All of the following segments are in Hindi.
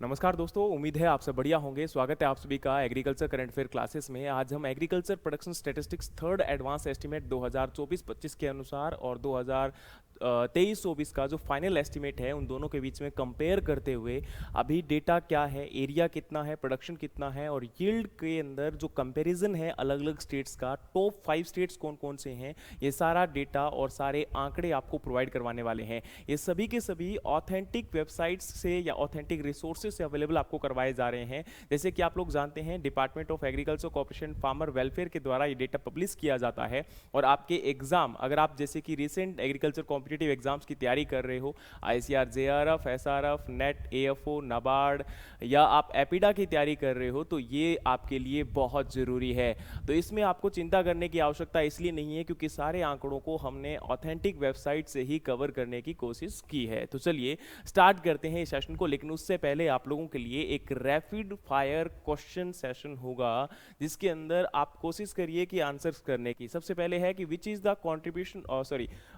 नमस्कार दोस्तों, उम्मीद है आप सब बढ़िया होंगे। स्वागत है आप सभी का एग्रीकल्चर करंट अफेयर क्लासेस में। आज हम agriculture production statistics third advance estimate 2024-25 के अनुसार और 2023-24 का जो फाइनल एस्टीमेट है उन दोनों के बीच में कंपेयर करते हुए अभी डेटा क्या है, एरिया कितना है, प्रोडक्शन कितना है और यील्ड के अंदर जो कंपैरिजन है अलग अलग स्टेट्स का, टॉप 5 स्टेट्स कौन कौन से हैं, ये सारा डेटा और सारे आंकड़े आपको प्रोवाइड करवाने वाले हैं। ये सभी के सभी ऑथेंटिक वेबसाइट्स से या ऑथेंटिक रिसोर्सेज से अवेलेबल आपको करवाए जा रहे हैं। जैसे कि आप लोग जानते हैं, department of agriculture corporation farmer welfare के द्वारा ये डेटा पब्लिश किया जाता है। और आपके एग्जाम, अगर आप जैसे कि रिसेंट एग्रीकल्चर कॉम्पिटिटिव एग्जाम्स की तैयारी कर रहे हो, ICR, JRF, SRF, net, AFO, NABARD या आप एपिडा की तैयारी कर रहे हो, तो ये आपके लिए बहुत जरूरी है। तो इसमें आपको चिंता करने की आवश्यकता इसलिए नहीं है क्योंकि सारे आंकड़ों को हमने ऑथेंटिक वेबसाइट से ही कवर करने की कोशिश की है। तो चलिए स्टार्ट करते हैं इस सेशन को, लेकिन उससे पहले आप लोगों के लिए एक रैपिड फायर क्वेश्चन सेशन होगा जिसके अंदर आप कोशिश करिए कि आंसर्स करने की। सबसे पहले है कि which is the contribution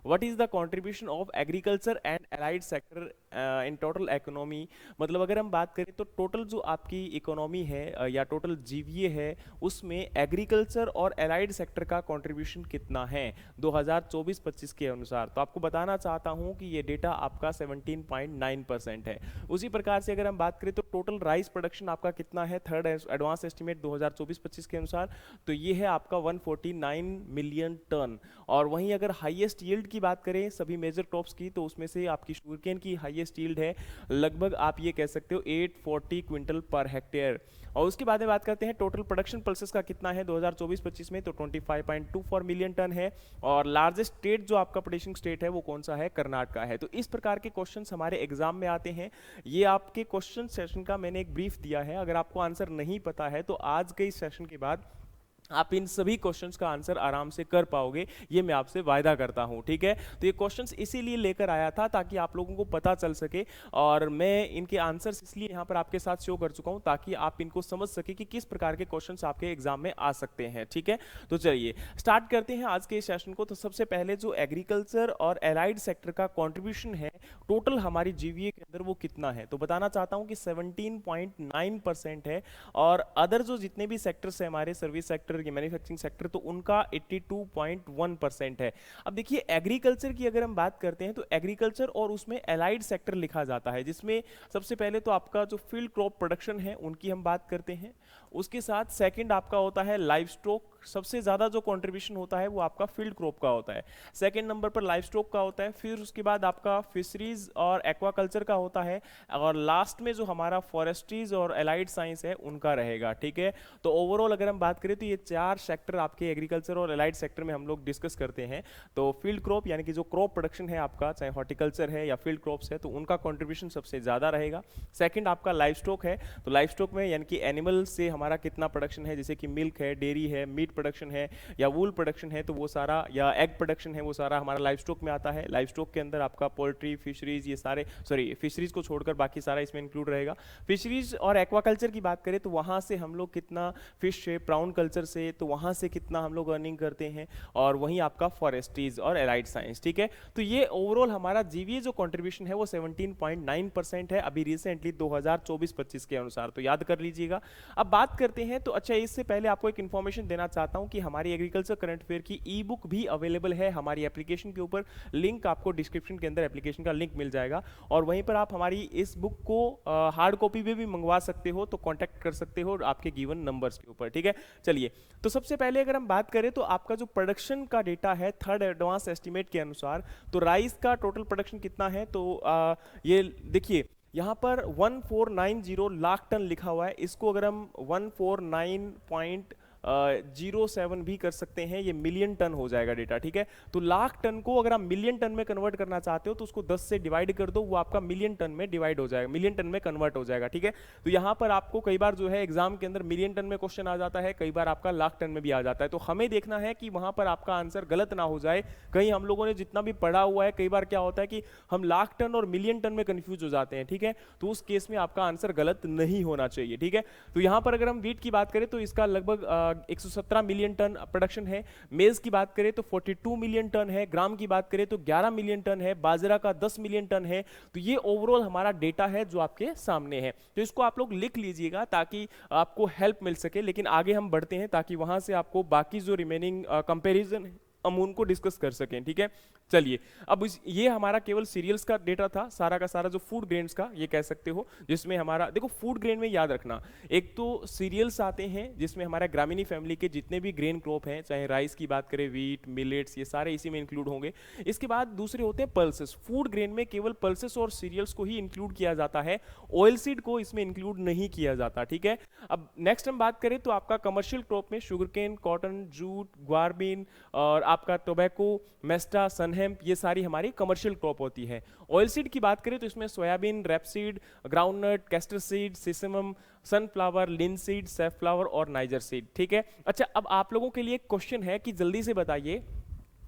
what is the contribution of agriculture and allied sector in total economy. मतलब अगर हम बात करें तो टोटल जो आपकी इकोनॉमी है या टोटल जीवीए है उसमें एग्रीकल्चर और एलाइड सेक्टर का कंट्रीब्यूशन कितना है 2024-25 के अनुसार। तो आपको बताना चाहता हूं कि ये डेटा आपका 17.9% है। उसी प्रकार से अगर हम बात करें तो टोटल राइस प्रोडक्शन आपका कितना है थर्ड एडवांस एस्टीमेट 2024-25 के अनुसार, तो ये है आपका 149 मिलियन टन। और वहीं अगर हाईएस्ट यील्ड की बात करें सभी मेजर क्रॉप्स की, तो उसमें से आपकी शुगरकेन की हाईएस्ट यील्ड है, लगभग आप ये कह सकते हो 840 क्विंटल पर हेक्टेयर। और उसके बाद में बात करते हैं टोटल प्रोडक्शन पल्सेस का कितना है 2024-25 में, तो 25.24 मिलियन टन है। और लार्जेस्ट स्टेट जो आपका प्रोड्यूसिंग स्टेट है वो कौन सा है, कर्नाटक है। तो इस प्रकार के क्वेश्चंस हमारे एग्जाम में आते हैं। ये आपके क्वेश्चन सेशन का मैंने एक ब्रीफ दिया है, अगर आपको आंसर नहीं पता है तो आज के इस सेशन के बाद आप इन सभी क्वेश्चंस का आंसर आराम से कर पाओगे, ये मैं आपसे वायदा करता हूं, ठीक है। तो ये क्वेश्चंस इसीलिए लेकर आया था ताकि आप लोगों को पता चल सके, और मैं इनके आंसर्स इसलिए यहां पर आपके साथ शो कर चुका हूं ताकि आप इनको समझ सके कि किस प्रकार के क्वेश्चंस आपके एग्जाम में आ सकते हैं, ठीक है। तो चलिए स्टार्ट करते हैं आज के इस सेशन को। तो सबसे पहले जो एग्रीकल्चर और एलाइड सेक्टर का कॉन्ट्रीब्यूशन है टोटल हमारी जीवीए के अंदर वो कितना है, तो बताना चाहता हूं कि 17.9% है। और अदर जो जितने भी सेक्टर्स है हमारे, सर्विस सेक्टर, मैन्युफैक्चरिंग सेक्टर, तो उनका 82.1% है। अब देखिए एग्रीकल्चर की अगर हम बात करते हैं तो एग्रीकल्चर और उसमें एलाइड सेक्टर लिखा जाता है, जिसमें सबसे पहले तो आपका जो फील्ड क्रॉप प्रोडक्शन है उनकी हम बात करते हैं। उसके साथ सेकंड आपका होता है लाइव स्टॉक, सबसे ज्यादा जो कंट्रीब्यूशन होता है वो आपका फील्ड क्रॉप का होता है, सेकंड नंबर पर लाइव स्टॉक का होता है। फिर उसके बाद आपका फिशरीज और एक्वाकल्चर का होता है, और लास्ट में जो हमारा फॉरेस्ट्रीज और एलाइड साइंस है उनका रहेगा, ठीक है। तो ओवरऑल अगर हम बात करें तो ये चार सेक्टर आपके एग्रीकल्चर और एलाइड सेक्टर में हम लोग डिस्कस करते हैं। तो फील्ड क्रॉप यानी कि जो क्रॉप प्रोडक्शन है आपका, चाहे हॉर्टिकल्चर है या फील्ड क्रॉप्स है, तो उनका कंट्रीब्यूशन सबसे ज्यादा रहेगा। सेकंड आपका लाइव स्टॉक है, तो लाइव स्टॉक में यानी कि एनिमल से हमारा कितना प्रोडक्शन है, जैसे कि मिल्क है, डेयरी है, मीट प्रोडक्शन है या वूल प्रोडक्शन है, तो वो सारा, या एग प्रोडक्शन है, वो सारा हमारा लाइव स्टॉक में आता है। लाइव स्टॉक के अंदर आपका पोल्ट्री, फिशरीज, ये सारे, सॉरी फिशरीज को छोड़कर बाकी सारा इसमें इंक्लूड रहेगा। फिशरीज और एक्वाकल्चर की बात करें तो वहां से हम लोग कितना, फिश से, प्राउन कल्चर से, तो वहां से कितना हम लोग अर्निंग करते हैं, और वहीं आपका फॉरेस्ट्रीज और एलाइड साइंस, ठीक है। तो ये ओवरऑल हमारा जीवीए जो कंट्रीब्यूशन है वो 17.9% है अभी रिसेंटली 2024-25 के अनुसार, तो याद कर लीजिएगा। अब बात करते हैं, तो अच्छा इससे पहले आपको एक इंफॉर्मेशन देना चाहता हूं कि हमारी एग्रीकल्चर करंट अफेयर की ई बुक भी अवेलेबल है हमारी एप्लीकेशन के ऊपर। लिंक आपको डिस्क्रिप्शन के अंदर एप्लीकेशन का लिंक मिल जाएगा, और वहीं पर आप हमारी इस बुक को हार्ड कॉपी में भी मंगवा सकते हो, तो कॉन्टैक्ट कर सकते हो आपके गिवन नंबर्स के ऊपर, ठीक है। चलिए, तो सबसे पहले अगर हम बात करें तो आपका जो प्रोडक्शन का डेटा है थर्ड एडवांस एस्टीमेट के अनुसार, तो राइस का टोटल प्रोडक्शन कितना है, तो ये देखिए यहाँ पर 1490 लाख टन लिखा हुआ है, इसको अगर हम 149.07 भी कर सकते हैं, ये मिलियन टन हो जाएगा डेटा, ठीक है। तो लाख टन को अगर आप मिलियन टन में कन्वर्ट करना चाहते हो तो उसको 10 से डिवाइड कर दो, वो आपका मिलियन टन में डिवाइड हो जाएगा, मिलियन टन में कन्वर्ट हो जाएगा, ठीक है। तो यहाँ पर आपको कई बार जो है एग्जाम के अंदर मिलियन टन में क्वेश्चन आ जाता है, कई बार आपका लाख टन में भी आ जाता है। तो हमें देखना है कि वहां पर आपका आंसर गलत ना हो जाए। कहीं हम लोगों ने जितना भी पढ़ा हुआ है, कई बार क्या होता है कि हम लाख टन और मिलियन टन में कंफ्यूज हो जाते हैं, ठीक है। तो उस केस में आपका आंसर गलत नहीं होना चाहिए, ठीक है। तो यहाँ पर अगर हम वीट की बात करें तो इसका लगभग 117 मिलियन टन प्रोडक्शन है। मेज की बात करें तो 42 मिलियन टन है। ग्राम की बात करें तो 11 मिलियन टन है। बाजरा का 10 मिलियन टन है। तो ये ओवरऑल हमारा डेटा है जो आपके सामने है, तो इसको आप लोग लिख लीजिएगा ताकि आपको हेल्प मिल सके। लेकिन आगे हम बढ़ते हैं ताकि वहां से आपको बाकी जो रिमेनिंग कंपैरिजन है हम उनको डिस्कस कर सकें, ठीक है। चलिए, अब ये हमारा केवल सीरियल्स का डेटा था, सारा का सारा जो फूड ग्रेन्स का ये कह सकते हो, जिसमें हमारा देखो फूड ग्रेन में याद रखना, एक तो सीरियल्स आते हैं जिसमें हमारा ग्रामीणी फैमिली के जितने भी ग्रेन क्रॉप हैं, चाहे राइस की बात करें, वीट, मिलेट्स, ये सारे इसी में इंक्लूड होंगे। इसके बाद दूसरे होते हैं पल्सेस। फूड ग्रेन में केवल पल्सेस और सीरियल्स को ही इंक्लूड किया जाता है, ऑयल सीड को इसमें इंक्लूड नहीं किया जाता, ठीक है। अब नेक्स्ट हम बात करें तो आपका कमर्शियल क्रॉप में शुगरकेन, कॉटन, जूट, ग्वारबीन और आपका टोबैको, मेस्टा, सनहेम्प, ये सारी हमारी कमर्शियल क्रॉप होती है। ऑयल सीड की बात करें तो इसमें soybean, rapeseed, groundnut, castor seed, sesamum, sunflower, linseed, safflower और नाइजर सीड, ठीक है। अच्छा, अब आप लोगों के लिए एक क्वेश्चन है कि जल्दी से बताइए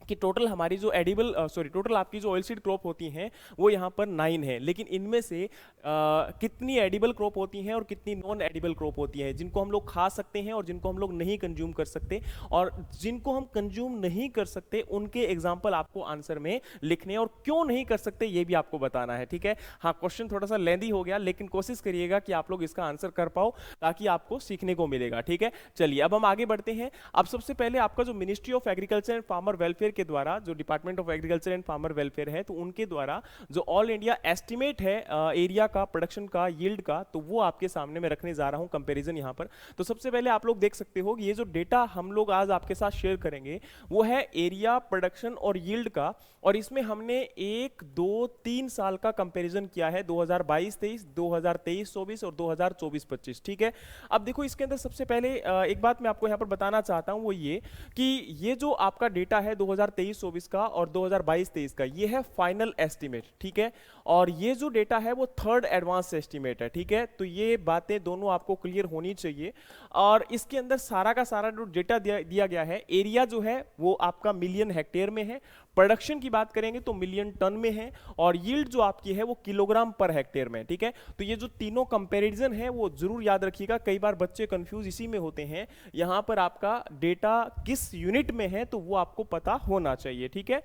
कि टोटल हमारी जो एडिबल टोटल आपकी जो ऑयल सीड क्रॉप होती हैं वो यहाँ पर 9 है, लेकिन इनमें से कितनी एडिबल क्रॉप होती हैं और कितनी नॉन एडिबल क्रॉप होती हैं, जिनको हम लोग खा सकते हैं और जिनको हम लोग नहीं कंज्यूम कर सकते, और जिनको हम कंज्यूम नहीं कर सकते उनके एग्जाम्पल आपको आंसर में लिखने हैं, और क्यों नहीं कर सकते ये भी आपको बताना है, ठीक है। हाँ, क्वेश्चन थोड़ा सा लेंदी हो गया, लेकिन कोशिश करिएगा कि आप लोग इसका आंसर कर पाओ ताकि आपको सीखने को मिलेगा, ठीक है। चलिए, अब हम आगे बढ़ते हैं। अब सबसे पहले आपका जो ministry of agriculture and farmer welfare के द्वारा, जो department of agriculture and farmer welfare है, तो उनके द्वारा जो ऑल इंडिया एस्टिमेट है एरिया का, प्रोडक्शन का, यील्ड का, तो वो आपके सामने मैं रखने जा रहा हूं कंपैरिजन यहां पर। तो सबसे पहले आप लोग देख सकते हो कि ये जो डेटा हम लोग आज आपके साथ शेयर करेंगे वो है एरिया, प्रोडक्शन और यील्ड का, और इसमें हमने 1, 2, 3 साल का कंपैरिजन किया है, 2022-23, 2023-24 और 2024-25, ठीक है। अब देखो, इसके अंदर सबसे पहले एक बात मैं आपको यहां पर बताना चाहता हूं, वो ये कि ये जो आपका डेटा है 2023-24 का और 2022-23 का, ये है फाइनल एस्टीमेट, ठीक है। और ये जो डेटा है वो थर्ड एडवांस एस्टीमेट है, ठीक है। तो ये बातें दोनों आपको क्लियर होनी चाहिए। और इसके अंदर सारा का सारा जो डेटा दिया गया है, एरिया जो है वो आपका मिलियन हेक्टेयर में है, प्रोडक्शन की बात करेंगे तो मिलियन टन में है, और यील्ड जो आपकी है वो किलोग्राम पर हेक्टेयर में, ठीक है। तो ये जो तीनों कंपैरिजन है वो जरूर याद रखिएगा, कई बार बच्चे कंफ्यूज इसी में होते हैं। यहां पर आपका डेटा किस यूनिट में है तो वो आपको पता होना चाहिए, ठीक है।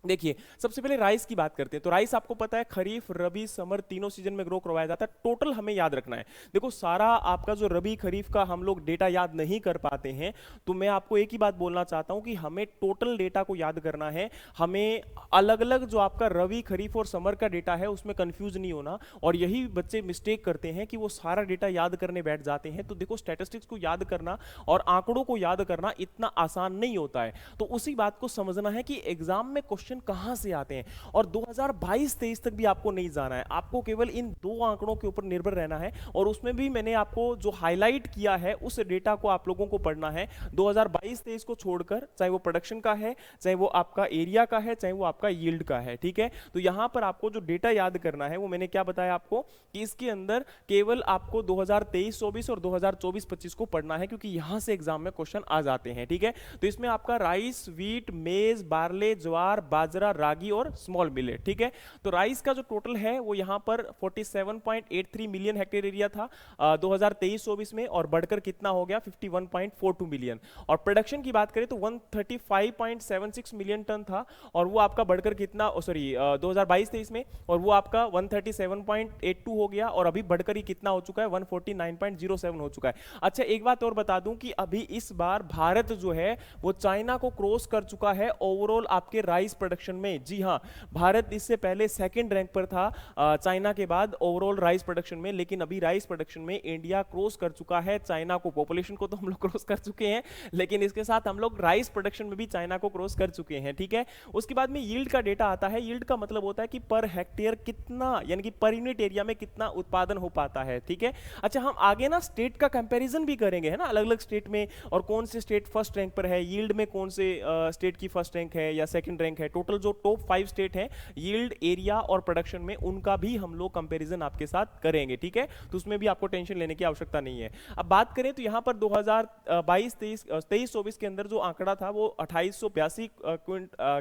देखिए, सबसे पहले राइस की बात करते हैं। तो राइस आपको पता है खरीफ, रबी, समर तीनों सीजन में ग्रो करवाया जाता है। टोटल हमें याद रखना है। देखो, सारा आपका जो रबी खरीफ का हम लोग डेटा याद नहीं कर पाते हैं, तो मैं आपको एक ही बात बोलना चाहता हूं कि हमें टोटल डेटा को याद करना है। हमें अलग अलग जो आपका रबी, खरीफ और समर का डेटा है उसमें कंफ्यूज नहीं होना, और यही बच्चे मिस्टेक करते हैं कि वो सारा डेटा याद करने बैठ जाते हैं। तो देखो, स्टैटिस्टिक्स को याद करना और आंकड़ों को याद करना इतना आसान नहीं होता है। तो उसी बात को समझना है कि एग्जाम में क्वेश्चन कहां से आते हैं, और 2022-23 तक भी आपको नहीं जाना है, आपको केवल इन दो आंकड़ों के ऊपर निर्भर रहना है। और उसमें भी मैंने आपको जो हाईलाइट किया है उस डेटा को आप लोगों को पढ़ना है, 2022-23 को छोड़कर, चाहे वो प्रोडक्शन का है, चाहे वो आपका एरिया का है, चाहे वो आपका यील्ड का है, ठीक है। तो यहां पर आपको जो डेटा याद करना है वो मैंने क्या बताया आपको कि इसके अंदर केवल आपको 2023-24 और 2024-25 को पढ़ना है, क्योंकि यहां से एग्जाम में क्वेश्चन आ जाते हैं, ठीक है। तो इसमें आपका राइस, वीट, मेज, बार्ले, ज्वार, बाजरा, रागी और स्मॉल मिलेट, ठीक है। तो राइस का जो टोटल है वो यहां पर 47.83 मिलियन हेक्टेयर एरिया था 2023-24 में, और बढ़कर कितना हो गया 51.42 मिलियन। और प्रोडक्शन की बात करें तो 135.76 मिलियन टन था, और वो आपका बढ़कर कितना 2022-23 में, और वो आपका 137.82 हो गया, और अभी बढ़कर ही कितना हो चुका है 149.07 हो चुका है। अच्छा, एक बात और बता दूं कि अभी इस बार भारत जो है वो चाइना को क्रॉस कर चुका है ओवरऑल आपके राइस प्रोडक्शन में। जी हां, भारत इससे पहले सेकंड रैंक पर था चाइना के बाद ओवरऑल राइस प्रोडक्शन में, लेकिन अभी राइस प्रोडक्शन में इंडिया क्रॉस कर चुका है चाइना को। पॉपुलेशन को तो हम लोग क्रॉस कर चुके हैं, लेकिन इसके साथ हम लोग राइस प्रोडक्शन में भी चाइना को क्रॉस कर चुके हैं, ठीक है। उसके बाद में यील्ड का डेटा आता है। यील्ड का मतलब होता है कि पर हेक्टेयर कितना, यानी कि पर यूनिट एरिया में कितना उत्पादन हो पाता है, ठीक है। अच्छा, हम आगे ना स्टेट का कंपैरिजन भी करेंगे, है ना, अलग अलग स्टेट में, और कौन से स्टेट फर्स्ट रैंक पर है, यील्ड में कौन से स्टेट की फर्स्ट रैंक है या सेकंड रैंक है, टोटल जो टॉप 5 स्टेट हैं यील्ड, एरिया और प्रोडक्शन में, उनका भी हम लोग कंपैरिजन आपके साथ करेंगे, ठीक है। तो उसमें भी आपको टेंशन लेने की आवश्यकता नहीं है। अब बात करें तो यहाँ पर 2022-23-24 के अंदर जो आंकड़ा था वो 2882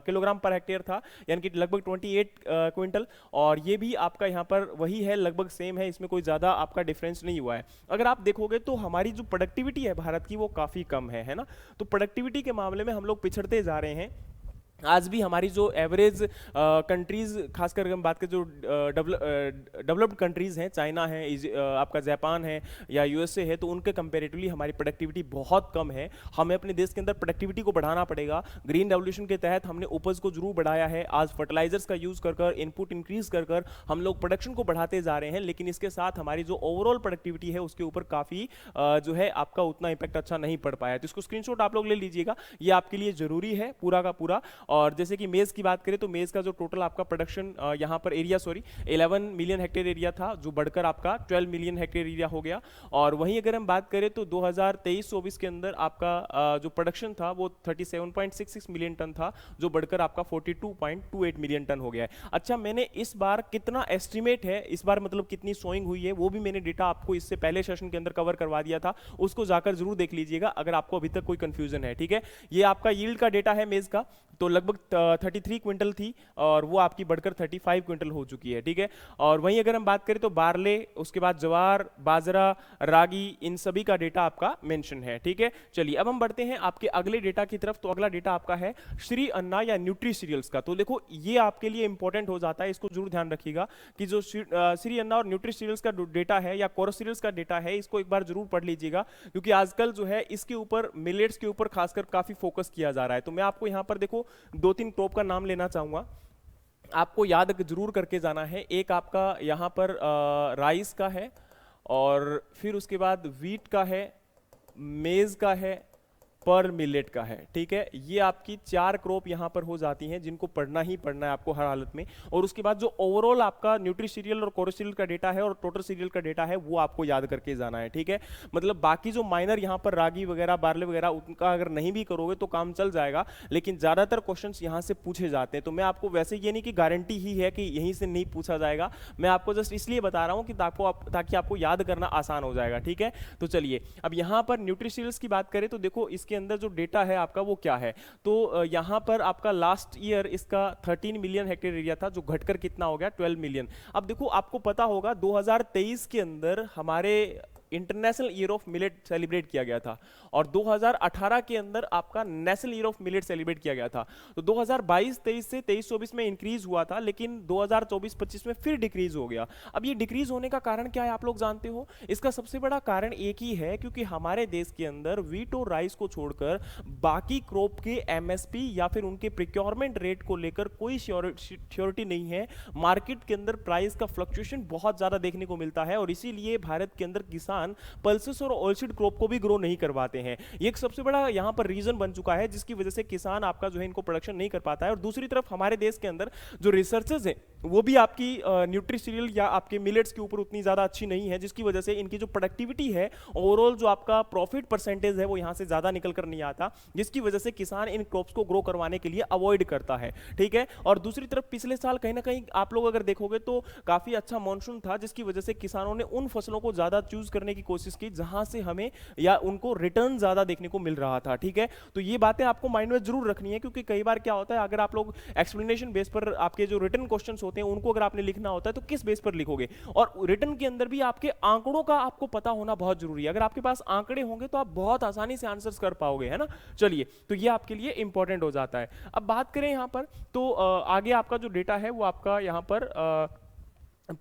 किलोग्राम पर हेक्टेयर था, यानी कि लगभग 28 क्विंटल। और ये भी आपका यहाँ पर वही है, लगभग सेम है, इसमें कोई ज़्यादा आपका डिफरेंस नहीं हुआ है। अगर आप देखोगे तो हमारी जो प्रोडक्टिविटी है भारत की वो काफ़ी कम है ना। तो प्रोडक्टिविटी के मामले में हम लोग पिछड़ते जा रहे हैं। आज भी हमारी जो एवरेज कंट्रीज, खासकर हम बात करें जो डेवलप्ड कंट्रीज हैं, चाइना है, आपका जापान है या यूएसए है, तो उनके कंपेरेटिवली हमारी प्रोडक्टिविटी बहुत कम है। हमें अपने देश के अंदर प्रोडक्टिविटी को बढ़ाना पड़ेगा। ग्रीन रेवोल्यूशन के तहत हमने उपज को जरूर बढ़ाया है, आज फर्टिलाइजर्स का यूज कर कर, इनपुट इंक्रीज कर कर हम लोग प्रोडक्शन को बढ़ाते जा रहे हैं, लेकिन इसके साथ हमारी जो ओवरऑल प्रोडक्टिविटी है उसके ऊपर काफ़ी जो है आपका उतना इम्पैक्ट अच्छा नहीं पड़ पाया। तो इसको स्क्रीनशॉट आप लोग ले लीजिएगा, ये आपके लिए जरूरी है पूरा का पूरा। और जैसे कि मेज की बात करें तो मेज का जो टोटल आपका प्रोडक्शन यहाँ पर एरिया 11 मिलियन हेक्टेयर एरिया था, जो बढ़कर आपका 12 मिलियन हेक्टेयर एरिया हो गया। और वहीं अगर हम बात करें तो 2023-24 के अंदर आपका जो प्रोडक्शन था वो 37.66 मिलियन टन था, जो बढ़कर आपका 42.28 मिलियन टन हो गया है। अच्छा, मैंने इस बार कितना एस्टिमेट है, इस बार मतलब कितनी सोइंग हुई है, वो भी मैंने डेटा आपको इससे पहले सेशन के अंदर कवर करवा दिया था, उसको जाकर जरूर देख लीजिएगा अगर आपको अभी तक कोई कंफ्यूजन है, ठीक है। ये आपका यील्ड का डेटा है मेज का, तो लगभग 33 क्विंटल थी और वो आपकी बढ़कर 35 क्विंटल हो चुकी है, ठीक है। और वहीं अगर हम बात करें तो बारले, उसके बाद जवार, बाजरा, रागी, इन सभी का डेटा आपका मेंशन है, ठीक है। चलिए अब हम बढ़ते हैं आपके अगले डेटा की तरफ। तो अगला डेटा आपका है श्री अन्ना या न्यूट्री सीरियल्स का। तो देखो ये आपके लिए इंपॉर्टेंट हो जाता है, इसको जरूर ध्यान रखिएगा कि जो श्री अन्ना और न्यूट्री सीरियल्स का डेटा है या कोरस सीरियल्स का डेटा है, इसको एक बार जरूर पढ़ लीजिएगा, क्योंकि आजकल जो है इसके ऊपर, मिलेट्स के ऊपर खासकर काफी फोकस किया जा रहा है। तो मैं आपको यहाँ पर देखो 2-3 क्रॉप का नाम लेना चाहूंगा, आपको याद जरूर करके जाना है। एक आपका यहाँ पर राइस का है, और फिर उसके बाद वीट का है, मेज का है, पर मिलेट का है, ठीक है। ये आपकी 4 क्रॉप यहां पर हो जाती हैं जिनको पढ़ना ही पढ़ना है आपको हर हालत में। और उसके बाद जो ओवरऑल आपका न्यूट्री सीरियल और कोरस सीरियल का डेटा है और टोटल सीरियल का डेटा है वो आपको याद करके जाना है, ठीक है। मतलब बाकी जो माइनर यहाँ पर रागी वगैरह, बार्ले वगैरह, उनका अगर नहीं भी करोगे तो काम चल जाएगा, लेकिन ज्यादातर क्वेश्चन यहाँ से पूछे जाते हैं। तो मैं आपको वैसे ये नहीं कि गारंटी ही है कि यहीं से नहीं पूछा जाएगा, मैं आपको जस्ट इसलिए बता रहा हूँ कि ताकि आपको याद करना आसान हो जाएगा, ठीक है। तो चलिए अब यहाँ पर न्यूट्री सीरियल्स की बात करें तो देखो इसके अंदर जो डेटा है आपका वो क्या है। तो यहां पर आपका लास्ट ईयर इसका 13 मिलियन हेक्टेयर एरिया था, जो घटकर कितना हो गया 12 मिलियन। अब देखो आपको पता होगा 2023 के अंदर हमारे international year of millet celebrate किया गया था, और 2018 के अंदर आपका national year of millet celebrate किया गया था। तो 2022-23 से 23-24 में इंक्रीज हुआ था, लेकिन 2024-25 में फिर डिक्रीज हो गया। अब ये डिक्रीज होने का कारण क्या है आप लोग जानते हो? इसका सबसे बड़ा कारण एक ही है, क्योंकि हमारे देश के अंदर वीट और राइस को छोड़कर बाकी क्रॉप के एमएसपी या फिर उनके प्रिक्योरमेंट रेट को लेकर कोई श्योरिटी नहीं है। मार्केट के अंदर प्राइस का फ्लक्चुएशन बहुत ज्यादा देखने को मिलता है, और इसीलिए भारत के अंदर किसान पल्सेस और ऑयलसीड क्रॉप को भी ग्रो नहीं करवाते हैं। ये एक सबसे बड़ा यहां पर रीजन बन चुका है, जिसकी वजह से किसान आपका जो है इनको प्रोडक्शन नहीं कर पाता है। और दूसरी तरफ हमारे देश के अंदर जो रिसर्चेस हैं वो भी आपकी न्यूट्री सीरियल या आपके मिलेट्स के ऊपर उतनी ज्यादा अच्छी नहीं है, जिसकी वजह से इनकी जो प्रोडक्टिविटी है, ओवरऑल जो आपका प्रॉफिट परसेंटेज है वो यहां से ज्यादा निकल कर नहीं आता, जिसकी वजह से किसान इन क्रॉप्स को ग्रो करवाने के लिए अवॉइड करता है, ठीक है। और दूसरी तरफ पिछले साल कहीं ना कहीं आप लोग अगर देखोगे तो काफी अच्छा मॉनसून था, जिसकी वजह से किसानों ने उन फसलों को ज्यादा चूज करने की कोशिश की जहां से हमें या उनको रिटर्न ज्यादा देखने को मिल रहा था, ठीक है। तो ये बातें आपको माइंड में जरूर रखनी है, क्योंकि कई बार क्या होता है, अगर आप लोग एक्सप्लेनेशन बेस पर आपके जो रिटर्न क्वेश्चंस होते हैं उनको अगर आपने लिखना होता है तो किस बेस पर लिखोगे, और रिटर्न के अंदर भी आपके आंकड़ों का आपको पता होना बहुत जरूरी है। अगर आपके पास आंकड़े होंगे तो आप बहुत आसानी से आंसर्स कर पाओगे, है ना। चलिए, तो ये आपके लिए इंपॉर्टेंट हो जाता है। अब बात करें यहां पर तो आगे आपका जो डेटा है वो आपका यहां पर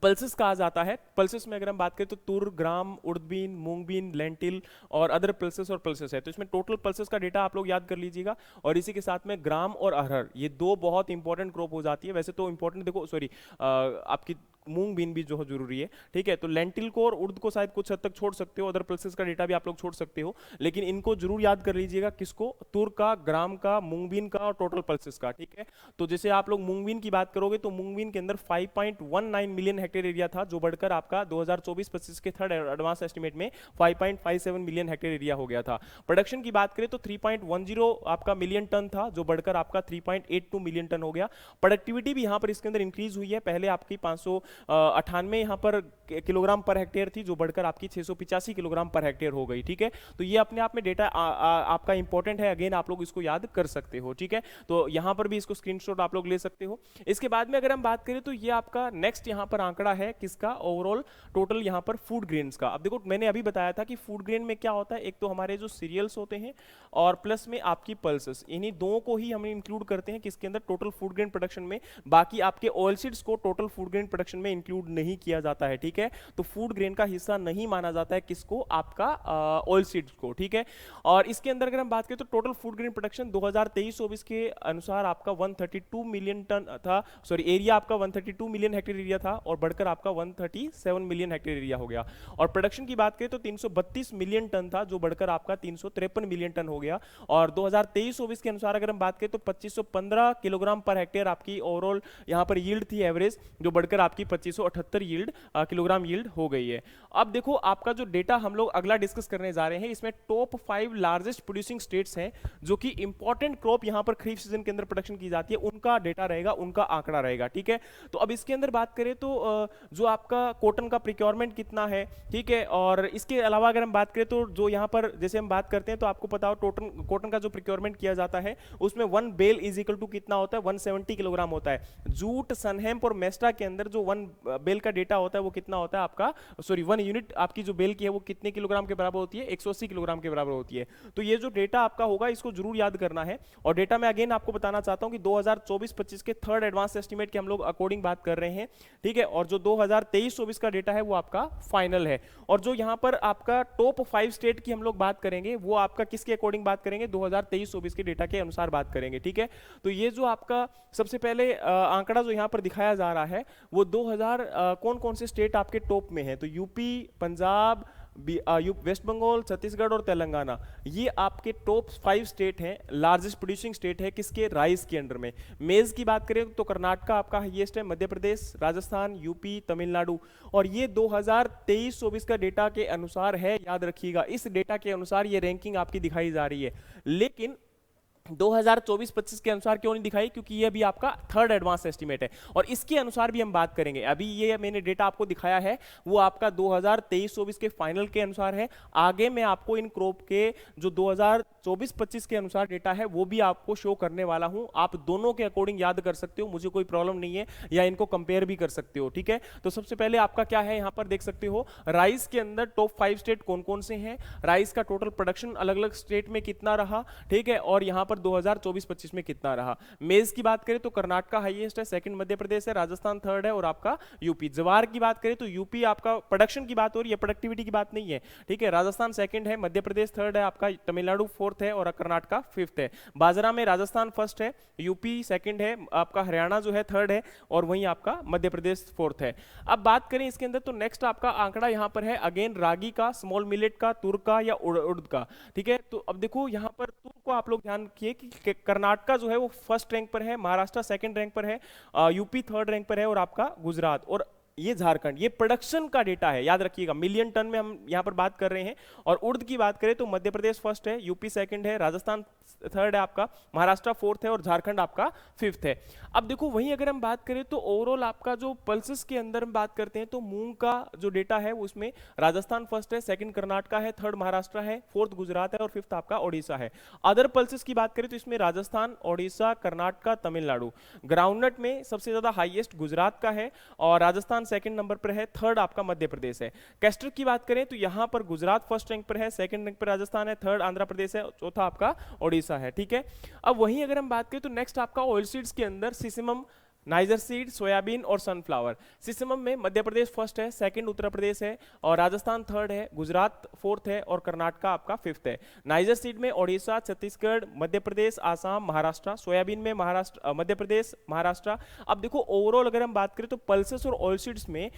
पल्सेस कहा जाता है। पल्सेस में अगर हम बात करें तो तुर, ग्राम, उड़द बीन, मूंग बीन, लेंटिल और अदर पल्सेस और पल्सेस है। तो इसमें टोटल पल्सेस का डेटा आप लोग याद कर लीजिएगा, और इसी के साथ में ग्राम और अरहर, ये दो बहुत इंपॉर्टेंट क्रॉप हो जाती है। वैसे तो इंपॉर्टेंट देखो, सॉरी, आपकी मूंग बीन भी जो है जरूरी है, ठीक है। तो लेंटिल को और उर्द को शायद कुछ हद तक छोड़ सकते हो, अदर पल्सेस का डेटा भी आप लोग छोड़ सकते हो, लेकिन इनको जरूर याद कर लीजिएगा, किसको, तुर का, ग्राम का, मूंग बीन का और टोटल पल्सेस का, ठीक है। तो जैसे आप लोग मूंग बीन की बात करोगे तो मूंग बीन के अंदर 5.19 मिलियन हेक्टेयर एरिया था, जो बढ़कर आपका 2024-25 के थर्ड एडवांस एस्टिमेट में 5.57 मिलियन हेक्टेयर एरिया हो गया था। प्रोडक्शन की बात करें तो 3.10 आपका मिलियन टन था, जो बढ़कर आपका 3.82 मिलियन टन हो गया। प्रोडक्टिविटी भी यहाँ पर इसके अंदर इंक्रीज हुई है, पहले आपकी 598 यहाँ पर किलोग्राम पर हेक्टेयर थी, जो बढ़कर आपकी 685 किलोग्राम पर हेक्टेयर हो गई, ठीक है। तो ये अपने आप में डेटा आपका इंपॉर्टेंट है, अगेन आप लोग इसको याद कर सकते हो, ठीक है। तो यहाँ पर भी इसको स्क्रीनशॉट आप लोग ले सकते हो। इसके बाद में अगर हम बात करें तो ये आपका नेक्स्ट यहाँ पर आंकड़ा है किसका, ओवरऑल टोटल यहाँ पर फूड ग्रेन्स का। अब देखो मैंने अभी बताया था कि फूड ग्रेन में क्या होता है, एक तो हमारे जो सीरियल्स होते हैं और प्लस में आपकी पल्सेस, इन्हीं दो को ही हम इंक्लूड करते हैं किसके अंदर, टोटल फूड ग्रेन प्रोडक्शन में। बाकी आपके ऑयल सीड्स को टोटल फूड ग्रेन प्रोडक्शन में इंक्लूड नहीं किया जाता है, ठीक है। तो फूड ग्रेन का हिस्सा नहीं माना जाता है किसको, आपका ऑयल सीड्स को, ठीक है। और इसके अंदर अगर हम बात करें तो टोटल फूड ग्रेन प्रोडक्शन 2023-24 के अनुसार आपका 132 मिलियन टन था, सॉरी एरिया आपका 132 मिलियन हेक्टेयर एरिया था और बढ़कर आपका 137 मिलियन हेक्टेयर एरिया हो गया। और प्रोडक्शन की बात करें तो 332 मिलियन टन था, जो बढ़कर आपका 353 मिलियन टन हो गया। और 2023-24 के अनुसार अगर हम बात करें तो 2515 किलोग्राम पर हेक्टेयर आपकी ओवरऑल यहाँ पर यील्ड थी एवरेज, जो बढ़कर आपकी 2578 यील्ड किलोग्राम यील्ड हो गई है। अब देखो आपका जो डेटा हम लोग अगला डिस्कस करने जा रहे हैं, इसमें टॉप 5 लार्जेस्ट प्रोड्यूसिंग स्टेट्स हैं, जो कि इंपॉर्टेंट क्रॉप यहां पर खरीफ सीजन के अंदर प्रोडक्शन की जाती है, उनका डेटा रहेगा, उनका आंकड़ा रहेगा, ठीक है। तो अब इसके अंदर बात करें तो जो आपका कॉटन का प्रिक्योरमेंट कितना है, ठीक है। और इसके अलावा अगर हम बात करें तो जो यहाँ पर जैसे हम बात करते हैं तो आपको पता हो कॉटन का जो प्रिक्योरमेंट किया जाता है उसमें 1 बेल इज इक्वल टू कितना होता है, 170 किलोग्राम होता है। जूट, सनहेम्प और मेस्टा के अंदर जो 1 बेल का डेटा होता है वो कितना होता है आपका, सॉरी 1 यूनिट आपकी जो बेल की है वो कितने किलोग्राम के बराबर होती है, 180 किलोग्राम के बराबर होती है। तो ये जो डेटा आपका होगा इसको जरूर याद करना है। और डेटा मैं अगेन आपको बताना चाहता हूं कि 2024-25 के थर्ड एडवांस एस्टीमेट के हम लोग अकॉर्डिंग बात कर रहे हैं, ठीक है। और जो 2023-24 का डेटा है वो आपका फाइनल है। और जो यहां पर आपका टॉप 5 स्टेट की हम लोग बात करेंगे वो आपका किसके अकॉर्डिंग बात करेंगे, 2023-24 के डेटा के अनुसार बात करेंगे, ठीक है। तो ये जो आपका सबसे पहले आंकड़ा जो यहां पर दिखाया जा रहा है वो 2000 कौन कौन से स्टेट आपके टॉप में है, तो यूपी, पंजाब, वेस्ट बंगाल, छत्तीसगढ़ और तेलंगाना, ये आपके टॉप 5 स्टेट हैं, लार्जेस्ट प्रोड्यूसिंग स्टेट है किसके, राइस के अंडर में। मेज की बात करें तो कर्नाटका आपका हाईएस्ट है, मध्य प्रदेश, राजस्थान, यूपी, तमिलनाडु। और ये 2023-24 का डेटा के अनुसार है, याद रखिएगा, इस डेटा के अनुसार ये रैंकिंग आपकी दिखाई जा रही है। लेकिन 2024-25 के अनुसार क्यों नहीं दिखाई, क्योंकि ये अभी आपका थर्ड एडवांस एस्टीमेट है और इसके अनुसार भी हम बात करेंगे। अभी ये मैंने डेटा आपको दिखाया है वो आपका 2023-24 के फाइनल के अनुसार है। आगे मैं आपको इन क्रॉप के जो 2024-25 के अनुसार डेटा है वो भी आपको शो करने वाला हूं। आप दोनों के अकॉर्डिंग याद कर सकते हो, मुझे कोई प्रॉब्लम नहीं है, या इनको कंपेयर भी कर सकते हो, ठीक है। तो सबसे पहले आपका क्या है, यहां पर देख सकते हो राइस के अंदर टॉप 5 स्टेट कौन कौन से हैं, राइस का टोटल प्रोडक्शन अलग अलग स्टेट में कितना रहा, ठीक है। और यहां पर 2024-25 में कितना रहा। मेज की बात करें तो कर्नाटका हाईएस्ट है, सेकंड मध्य प्रदेश है, राजस्थान थर्ड है और आपका यूपी। जवार की बात करें तो यूपी आपका प्रोडक्शन की बात हो रही है, प्रोडक्टिविटी की बात नहीं है, ठीक है। राजस्थान सेकंड है, मध्य प्रदेश थर्ड है, आपका तमिलनाडु फोर्थ है और कर्नाटका फिफ्थ है। बाजरा में राजस्थान फर्स्ट है, यूपी सेकंड है, आपका हरियाणा जो है थर्ड है और वहीं आपका मध्य प्रदेश फोर्थ है। अब बात करें इसके अंदर तो नेक्स्ट आपका आंकड़ा यहां पर है अगेन रागी का, स्मॉल मिलेट का, तुर का या उड़द का, ठीक है। तो अब देखो यहां पर तुर को आप लोग ध्यान किए कि कर्नाटका जो है वो फर्स्ट रैंक पर है, महाराष्ट्र सेकंड रैंक पर है, यूपी थर्ड रैंक पर है और आपका गुजरात और ये झारखंड। ये प्रोडक्शन का डेटा है, याद रखिएगा, मिलियन टन में हम यहां पर बात कर रहे हैं। और उर्द की बात करें तो मध्य प्रदेश फर्स्ट है, यूपी सेकंड है, राजस्थान थर्ड है आपका, महाराष्ट्र फोर्थ है और झारखंड आपका फिफ्थ है। अब देखो वहीं अगर हम बात करें तो ओवरऑल आपका जो पल्सेस के अंदर हम बात करते हैं तो मूंग का जो डेटा है उसमें राजस्थान फर्स्ट है, सेकंड कर्नाटका है, थर्ड महाराष्ट्र है, फोर्थ गुजरात है और फिफ्थ आपका ओडिशा है। अदर पल्सेस की बात करें तो इसमें राजस्थान, ओडिशा, कर्नाटका, तमिलनाडु। ग्राउंडनट में सबसे ज्यादा हाईएस्ट गुजरात का है और राजस्थान सेकंड नंबर पर है, थर्ड आपका मध्य प्रदेश है। कैस्टर की बात करें तो यहां पर गुजरात फर्स्ट रैंक पर है, सेकंड रैंक पर राजस्थान है, थर्ड आंध्र प्रदेश है, चौथा आपका ओडिशा है, ठीक है। अब वहीं अगर हम बात करें तो नेक्स्ट आपका ऑयल सीड्स के अंदर सिसिमम नाइजर सीड, सोयाबीन और सनफ्लावर। सिसमम में मध्य प्रदेश फर्स्ट है, सेकंड उत्तर प्रदेश है और राजस्थान थर्ड है, गुजरात फोर्थ है और कर्नाटका आपका फिफ्थ है। नाइजर सीड में ओडिशा, छत्तीसगढ़, मध्य प्रदेश, आसाम, महाराष्ट्र। सोयाबीन में महाराष्ट्र, मध्य प्रदेश, महाराष्ट्र। अब देखो ओवरऑल अगर हम बात करें तो पल्सेस और ऑयलसीड्स में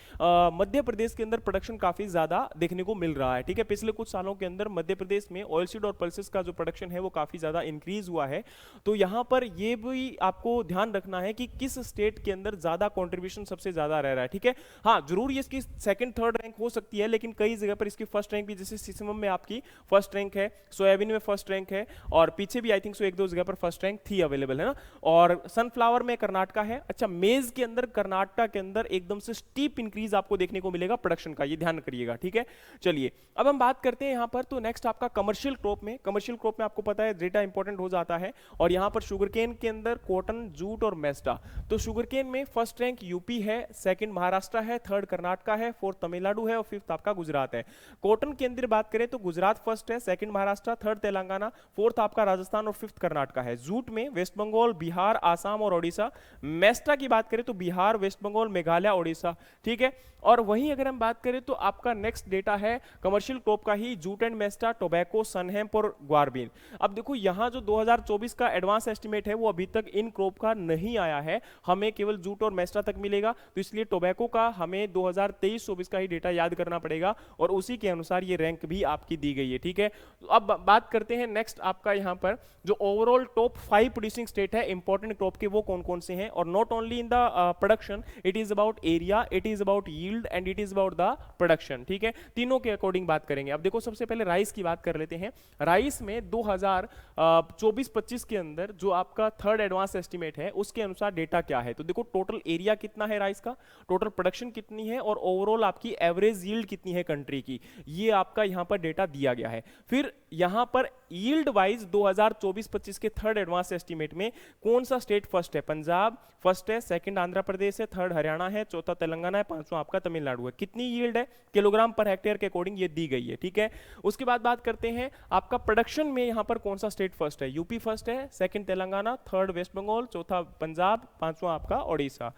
मध्य प्रदेश के अंदर प्रोडक्शन काफी ज्यादा देखने को मिल रहा है, ठीक है। पिछले कुछ सालों के अंदर मध्य प्रदेश में ऑयलसीड और पल्सेस का जो प्रोडक्शन है वो काफी ज्यादा इंक्रीज हुआ है। तो यहाँ पर ये भी आपको ध्यान रखना है कि किस स्टेट के अंदर ज्यादा कंट्रीब्यूशन सबसे ज्यादा रह रहा है, ठीक है। हाँ, जरूर ये इसकी सेकंड थर्ड रैंक हो सकती है, लेकिन कई जगह पर इसकी फर्स्ट रैंक भी, जैसे सिसमम में आपकी फर्स्ट रैंक है, सोयाबीन में फर्स्ट रैंक है और पीछे भी आई थिंक सो एक दो जगह पर फर्स्ट रैंक थी अवेलेबल, है ना। और सनफ्लावर में कर्नाटका है। अच्छा, मेज के अंदर कर्नाटका के अंदर एकदम से स्टीप इंक्रीज आपको देखने को मिलेगा प्रोडक्शन का, ये ध्यान करिएगा, ठीक है। चलिए अब हम बात करते हैं यहाँ पर, तो नेक्स्ट आपका कमर्शियल क्रॉप में। कमर्शियल क्रॉप में आपको पता है डेटा इंपॉर्टेंट हो जाता है और यहाँ पर शुगरकेन के अंदर कॉटन, जूट और मेस्टा। तो शुगरकेन में फर्स्ट रैंक यूपी है, सेकंड महाराष्ट्र है, थर्ड कर्नाटका है, फोर्थ तमिलनाडु है और फिफ्थ आपका गुजरात है। कॉटन के अंदर बात करें तो गुजरात फर्स्ट है, second Maharashtra, third Telangana, fourth आपका राजस्थान और फिफ्थ कर्नाटका है। जूट में वेस्ट बंगाल, बिहार, आसाम और ओडिशा। मेस्टा की बात करें तो बिहार, वेस्ट बंगाल, मेघालय, ओडिशा, ठीक है। और वहीं अगर हम बात करें तो आपका नेक्स्ट डेटा है कमर्शियल क्रॉप का ही, jute and mesta, tobacco, sunn hemp और ग्वारबीन। अब देखो यहाँ जो 2024 का एडवांस एस्टिमेट है वो अभी तक इन क्रॉप का नहीं आया है, हमें केवल जूट और मेस्टा तक मिलेगा। तो इसलिए टोबैको का हमें 2023-24 का ही डेटा याद करना पड़ेगा और उसी के अनुसार ये रैंक भी आपकी दी गई है, ठीक है। तो अब बात करते हैं नेक्स्ट आपका यहाँ पर जो ओवरऑल टॉप 5 प्रोड्यूसिंग स्टेट है इंपॉर्टेंट क्रॉप के, वो कौन कौन से हैं। और not only in the production, it is about area, it is about yield and it is about the production, ठीक है। तीनों के अकॉर्डिंग बात करेंगे। अब देखो सबसे पहले राइस की बात कर लेते हैं। राइस में 2024-25 के अंदर जो आपका थर्ड एडवांस एस्टिमेट है उसके अनुसार डेटा क्या है। तो देखो टोटल एरिया कितना है राइस का, टोटल प्रोडक्शन कितनी है और ओवरऑल आपकी एवरेज यील्ड कितनी है कंट्री की, ये आपका यहां पर डेटा दिया गया है। फिर यहां पर यील्ड वाइज 2024-25 के थर्ड एडवांस एस्टिमेट में कौन सा स्टेट फर्स्ट है। पंजाब फर्स्ट है, सेकंड आंध्र प्रदेश है, थर्ड हरियाणा है, चौथा तेलंगाना है, पांचवा आपका तमिलनाडु है। कितनी यील्ड है किलोग्राम पर हेक्टेयर के अकॉर्डिंग ये दी गई है, ठीक है। उसके बाद बात करते हैं आपका प्रोडक्शन में यहां पर कौन सा स्टेट फर्स्ट है। यूपी फर्स्ट है, सेकंड तेलंगाना, थर्ड वेस्ट बंगाल, चौथा पंजाब, पांचवा आपका ओडिशा।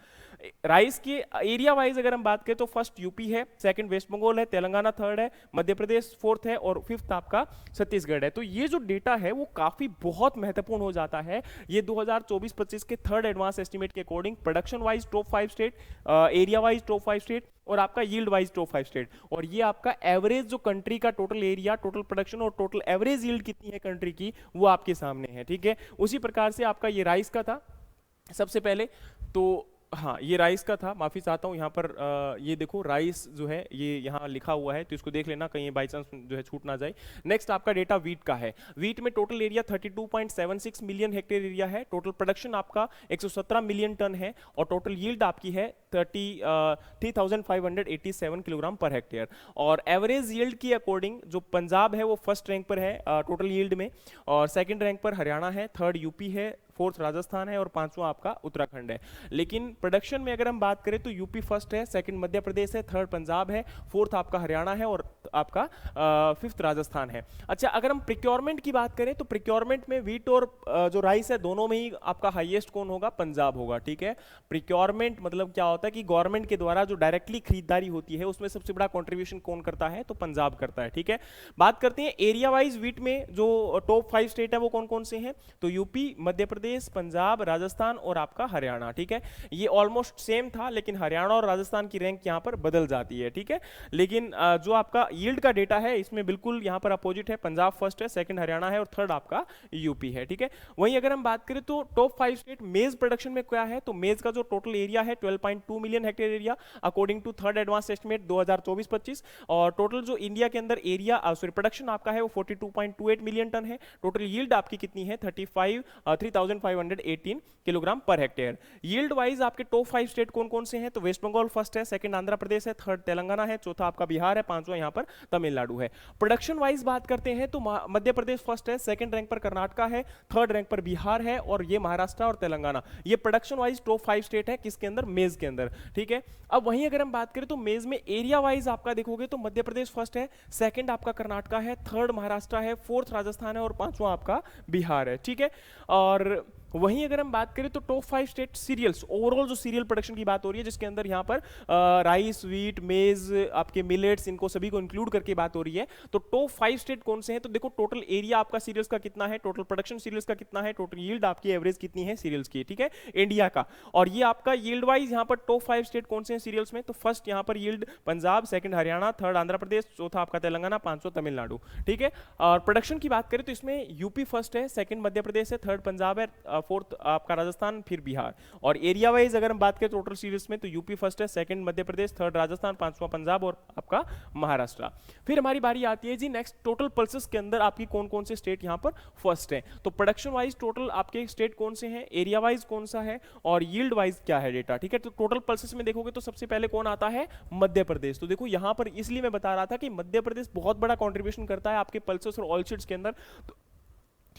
राइस के एरिया वाइज अगर हम बात करें तो फर्स्ट यूपी है, सेकंड वेस्ट बंगाल है, तेलंगाना थर्ड है, मध्य प्रदेश फोर्थ है और फिफ्थ आपका छत्तीसगढ़ है। तो ये जो डेटा है वो काफी बहुत महत्वपूर्ण हो जाता है। ये 2024-25 के थर्ड एडवांस एस्टिमेट के according production wise top 5 state, area wise top 5 state और आपका यील्ड वाइज टॉप 5 स्टेट, और ये आपका एवरेज जो कंट्री का टोटल एरिया, टोटल प्रोडक्शन और टोटल एवरेज यील्ड कितनी है कंट्री की वो आपके सामने है, ठीक है। उसी प्रकार से आपका ये राइस का था सबसे पहले, तो हाँ ये राइस का था, माफी चाहता हूँ यहाँ पर ये देखो राइस जो है ये यहाँ लिखा हुआ है तो इसको देख लेना कहीं बाई चांस जो है छूट ना जाए। नेक्स्ट आपका डेटा वीट का है। वीट में total area 32.76 million hectare area है, टोटल प्रोडक्शन आपका 117 मिलियन टन है और टोटल यील्ड आपकी है 3,587 किलोग्राम पर हेक्टेयर। और एवरेज यील्ड की अकॉर्डिंग जो पंजाब है वो फर्स्ट रैंक पर है टोटल यील्ड में, और सेकंड रैंक पर हरियाणा है, थर्ड यूपी है, फोर्थ राजस्थान है और पांचवा आपका उत्तराखंड है। लेकिन प्रोडक्शन में अगर हम बात करें तो यूपी फर्स्ट है, सेकंड मध्य प्रदेश है, थर्ड पंजाब है, फोर्थ आपका हरियाणा है और आपका फिफ्थ राजस्थान है। अच्छा, अगर हम प्रिक्योरमेंट की बात करें तो प्रिक्योरमेंट में वीट और जो राइस है दोनों में ही आपका हाईएस्ट कौन होगा, पंजाब होगा, ठीक है। प्रिक्योरमेंट मतलब क्या होता है कि गवर्नमेंट के द्वारा जो डायरेक्टली खरीदारी होती है उसमें सबसे बड़ा कॉन्ट्रीब्यूशन कौन करता है, तो पंजाब करता है, ठीक है। बात करते हैं एरिया वाइज वीट में जो टॉप 5 स्टेट है वो कौन कौन से हैं, तो यूपी, मध्य प्रदेश, पंजाब, राजस्थान और आपका हरियाणा, ठीक है। ये ऑलमोस्ट सेम था लेकिन हरियाणा और राजस्थान की रैंक यहां पर बदल जाती है, ठीक है। लेकिन जो आपका यील्ड का डेटा है इसमें बिल्कुल यहां पर अपोजिट है, पंजाब फर्स्ट है, सेकंड हरियाणा है और थर्ड आपका यूपी है, ठीक है। वहीं अगर हम बात करें तो टॉप 5 स्टेट मेज प्रोडक्शन में क्या है, तो मेज का जो टोटल एरिया है 12.2 million hectare area according to third advance estimate 2024-25, और टोटल जो इंडिया के अंदर एरिया सॉरी प्रोडक्शन आपका है वो 42.28 मिलियन टन है। टोटल यील्ड आपकी कितनी है 3,518 kilogram per hectare. Yield wise आपके टॉप 5 स्टेट कौन कौन से हैं, तो वेस्ट बंगाल फर्स्ट है, सेकंड आंध्र प्रदेश है, थर्ड तेलंगाना है, चौथा आपका बिहार है, पांचवा यहां पर तमिलनाडु है। प्रोडक्शन वाइज बात करते हैं तो मध्य प्रदेश फर्स्ट है, सेकंड रैंक पर कर्नाटका है, थर्ड रैंक पर बिहार है और ये महाराष्ट्र और तेलंगाना। ये प्रोडक्शन वाइज टॉप 5 स्टेट है किसके अंदर, मेज के अंदर, ठीक है। अब वहीं अगर हम बात करें तो मेज में एरिया वाइज आपका देखोगे तो मध्य प्रदेश फर्स्ट है, सेकंड आपका कर्नाटका है, थर्ड महाराष्ट्र है, फोर्थ राजस्थान है और पांचवा आपका बिहार है, ठीक है। और वहीं अगर हम बात करें तो टॉप 5 स्टेट सीरियल्स, ओवरऑल जो सीरियल प्रोडक्शन की बात हो रही है, जिसके अंदर यहाँ पर राइस, व्हीट, मेज, आपके मिलेट्स, इनको सभी को इंक्लूड करके बात हो रही है, तो टॉप 5 स्टेट कौन से हैं? तो देखो टोटल एरिया आपका सीरियल्स का कितना है, टोटल प्रोडक्शन सीरियल्स का कितना है, टोटल यील्ड आपकी एवरेज कितनी है सीरियल्स की, ठीक है, इंडिया का। और ये आपका यील्ड वाइज यहाँ पर टॉप 5 स्टेट कौन से हैं सीरियल्स में? तो फर्स्ट यहाँ पर yield Punjab, second Haryana, third Andhra Pradesh, चौथा आपका तेलंगाना, पांचवा तमिलनाडु, ठीक है। और प्रोडक्शन की बात करें तो इसमें यूपी फर्स्ट है, सेकंड मध्य प्रदेश है, थर्ड पंजाब है, फोर्थ आपका राजस्थान, फिर बिहार। और एरिया वाइज अगर हम बात करें टोटल सीरीज में तो यूपी फर्स्ट है, सेकंड मध्य प्रदेश, थर्ड राजस्थान, पांचवा पंजाब और आपका महाराष्ट्र। फिर हमारी बारी आती है जी नेक्स्ट, टोटल पल्सेस के अंदर आपकी कौन कौन से स्टेट यहाँ पर फर्स्ट है। तो प्रोडक्शन वाइज टोटल आपके स्टेट कौन से हैं, एरिया वाइज कौन सा है, और यील्ड वाइज क्या है डेटा, ठीक है। तो टोटल पल्सेस में देखोगे तो सबसे पहले कौन आता है? मध्य प्रदेश। तो देखो यहाँ पर इसलिए मैं बता रहा था कि मध्य प्रदेश बहुत बड़ा कंट्रीब्यूशन करता है आपके पल्सेस और ऑयल सीड्स के अंदर,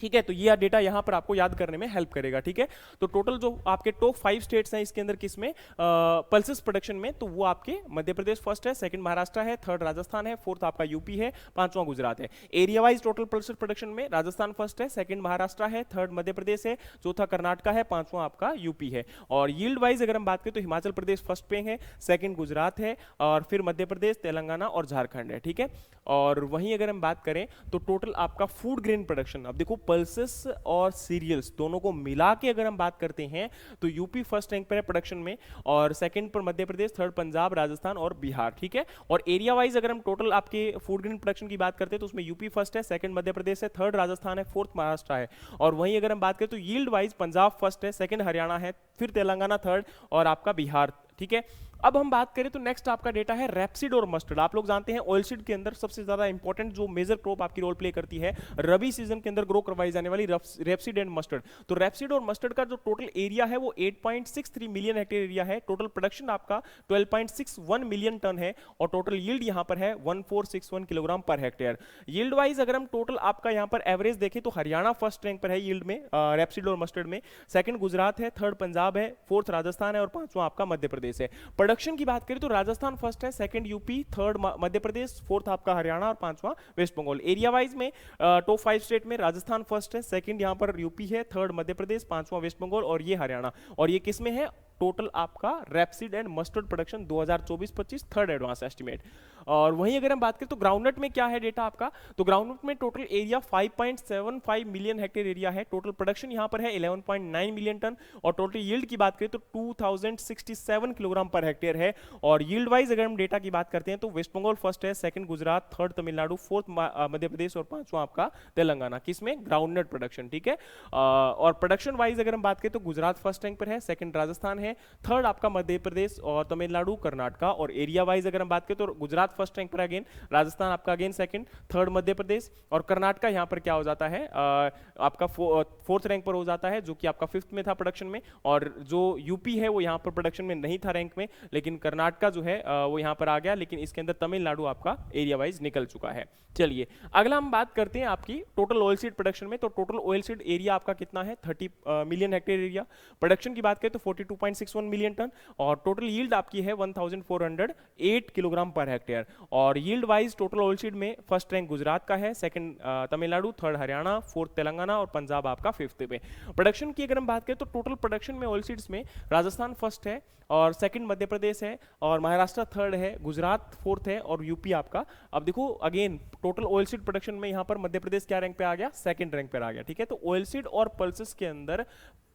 ठीक है। तो ये डेटा यहां पर आपको याद करने में हेल्प करेगा, ठीक है। तो टोटल जो आपके टॉप 5 स्टेट्स हैं इसके अंदर किसमें पल्सेस प्रोडक्शन में, तो वो आपके मध्य प्रदेश फर्स्ट है, सेकंड महाराष्ट्र है, थर्ड राजस्थान है, फोर्थ आपका यूपी है, पांचवा गुजरात है। Area wise total pulses production में राजस्थान फर्स्ट है, सेकंड महाराष्ट्र है, थर्ड मध्य प्रदेश है, चौथा कर्नाटका है, पांचवा आपका यूपी है। और यील्ड वाइज अगर हम बात करें तो हिमाचल प्रदेश फर्स्ट पे है, सेकंड गुजरात है, और फिर मध्य प्रदेश, तेलंगाना और झारखंड है, ठीक है। और वहीं अगर हम बात करें तो टोटल आपका फूड ग्रेन प्रोडक्शन, अब देखो पल्सेस और सीरियल्स दोनों को मिला के अगर हम बात करते हैं तो यूपी फर्स्ट रैंक पर है प्रोडक्शन में, और सेकंड पर मध्य प्रदेश, थर्ड पंजाब, राजस्थान और बिहार, ठीक है। और एरिया वाइज अगर हम टोटल आपके फूड ग्रेन प्रोडक्शन की बात करते हैं तो उसमें यूपी फर्स्ट है, सेकंड मध्य प्रदेश है, थर्ड राजस्थान है, फोर्थ महाराष्ट्र है। और वहीं अगर हम बात करें तो यील्ड वाइज पंजाब फर्स्ट है, सेकंड हरियाणा है, फिर तेलंगाना थर्ड और आपका बिहार, ठीक है। अब हम बात करें तो नेक्स्ट आपका डेटा है रेपसीड और मस्टर्ड। आप लोग जानते हैं ऑयलसीड के अंदर सबसे ज्यादा इंपॉर्टेंट जो मेजर क्रॉप आपकी रोल प्ले करती है रबी सीजन के अंदर ग्रो करवाई जाने वाली रेपसीड एंड मस्टर्ड। तो रेपसीड और मस्टर्ड का जो टोटल एरिया है वो 8.63 मिलियन हेक्टेयर एरिया है, टोटल प्रोडक्शन आपका 12.61 मिलियन टन है, और टोटल यील्ड यहां पर है 1461 kilogram per hectare. Yield wise अगर हम टोटल आपका यहां पर एवरेज देखें तो हरियाणा फर्स्ट रैंक पर है यील्ड में रेपसीड और मस्टर्ड में, सेकंड गुजरात है, थर्ड पंजाब है, फोर्थ राजस्थान है और पांचवा आपका मध्य प्रदेश है। प्रोडक्शन की बात करें तो राजस्थान फर्स्ट है, second UP, third Madhya Pradesh, fourth आपका हरियाणा और पांचवा वेस्ट बंगाल। एरिया वाइज में टॉप 5 स्टेट में राजस्थान फर्स्ट है, सेकंड यहां पर यूपी है, थर्ड मध्य प्रदेश, पांचवा वेस्ट बंगाल और ये हरियाणा। और ये किसमें है? टोटल आपका rapeseed and mustard production 2024-25 third advance estimate. और वहीं अगर हम बात करें तो ग्राउंडनट में क्या है डेटा आपका, तो ग्राउंडनट में total area 5.75 million hectare area है, टोटल प्रोडक्शन यहां पर है 11.9 मिलियन टन, और टोटल यील्ड की बात करें तो 2067 किलोग्राम पर हेक्टेयर है। और यील्ड वाइज अगर हम डेटा की बात करते हैं तो वेस्ट बंगाल फर्स्ट है, second Gujarat, third Tamil Nadu, fourth Madhya Pradesh और पांचवा आपका तेलंगाना, किसमें? ग्राउंडनट प्रोडक्शन, ठीक है। और प्रोडक्शन वाइज अगर हम बात करें तो गुजरात फर्स्ट रैंक पर है, सेकंड राजस्थान है, थर्ड आपका मध्य प्रदेश और तमिलनाडु, कर्नाटका। और एरिया वाइज अगर हम बात करें तो गुजरात फर्स्ट रैंक पर अगेन, राजस्थान आपका अगेन सेकंड, थर्ड मध्य प्रदेश और कर्नाटका यहां पर क्या हो जाता है आपका फोर्थ रैंक पर हो जाता है, जो कि आपका फिफ्थ में था प्रोडक्शन में। और जो यूपी है वो यहां पर प्रोडक्शन में नहीं था रैंक में, लेकिन कर्नाटका जो है वो यहां पर आ गया, लेकिन इसके अंदर तमिलनाडु आपका एरिया वाइज निकल चुका है। चलिए अगला हम बात करते हैं आपकी टोटल ऑयल सीड प्रोडक्शन में। तो टोटल ऑयल सीड एरिया आपका कितना है? 30 मिलियन हेक्टेयर एरिया। प्रोडक्शन की बात करें तो 42.61 मिलियन टन, और टोटल यील्ड आपकी है 1408 किलोग्राम पर हेक्टेयर। और yield wise total oil seed में फर्स्ट रैंक गुजरात का है, second Tamil Nadu, third Haryana, fourth Telangana और पंजाब आपका फिफ्थ पे। प्रोडक्शन की अगर हम बात करें तो टोटल प्रोडक्शन में ऑयल सीड्स में राजस्थान फर्स्ट है, और सेकंड मध्य प्रदेश है, और महाराष्ट्र थर्ड है, गुजरात फोर्थ है और यूपी आपका। अब देखो again total oil seed production में यहां पर मध्य प्रदेश क्या रैंक पे आ गया? सेकंड रैंक पे आ गया, ठीक है। तो ऑयल सीड और पल्सेस के अंदर